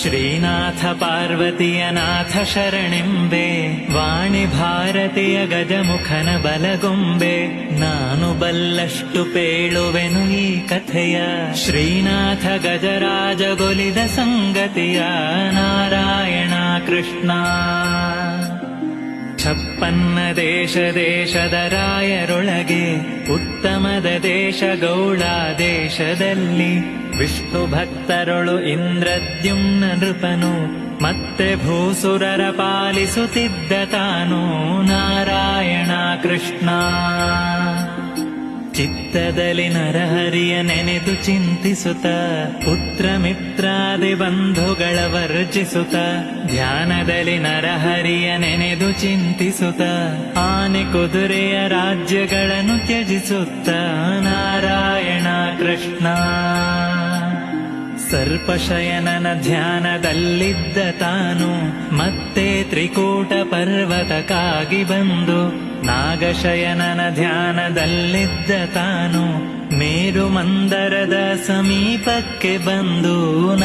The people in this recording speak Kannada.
ಶ್ರೀನಾಥ ಪಾರ್ವತಿಯ ನಾಥ ಶರಣೆಂಬೆ, ವಾಣಿ ಭಾರತಿಯ ಗಜಮುಖನ ಬಲಗೊಂಬೆ. ನಾನು ಬಲ್ಲಷ್ಟು ಪೇಳುವೆನು ಈ ಕಥೆಯ, ಶ್ರೀನಾಥ ಗಜರಾಜಗೊಲಿದ ಸಂಗತಿಯ. ನಾರಾಯಣ ಕೃಷ್ಣ. ಛಪ್ಪನ್ನ ದೇಶ ದೇಶದ ರಾಯರೊಳಗೆ, ಉತ್ತಮದ ದೇಶ ಗೌಳ ದೇಶದಲ್ಲಿ. ವಿಷ್ಣು ಭಕ್ತರೊಳು ಇಂದ್ರದ್ಯುಮ್ನ ನೃಪನು, ಮತ್ತೆ ಭೂಸುರರ ಪಾಲಿಸುತ್ತಿದ್ದ ತಾನು. ನಾರಾಯಣ ಕೃಷ್ಣ. ಚಿತ್ತದಲ್ಲಿ ನರಹರಿಯ ನೆನೆದು ಚಿಂತಿಸುತ್ತ, ಪುತ್ರ ಮಿತ್ರಾದಿ ಬಂಧುಗಳ ವರ್ಜಿಸುತ್ತ. ಧ್ಯಾನದಲ್ಲಿ ನರಹರಿಯ ನೆನೆದು ಚಿಂತಿಸುತ್ತ, ಆನೆ ಕುದುರೆಯ ರಾಜ್ಯಗಳನ್ನು ತ್ಯಜಿಸುತ್ತ. ನಾರಾಯಣ ಕೃಷ್ಣ. ಸರ್ಪಶಯನನ ಧ್ಯಾನದಲ್ಲಿದ್ದ ತಾನು, ಮತ್ತೆ ತ್ರಿಕೂಟ ಪರ್ವತಕ್ಕಾಗಿ ಬಂದು. ನಾಗಶಯನನ ಧ್ಯಾನದಲ್ಲಿದ್ದ ತಾನು, ಮೇರು ಮಂದರದ ಸಮೀಪಕ್ಕೆ ಬಂದು.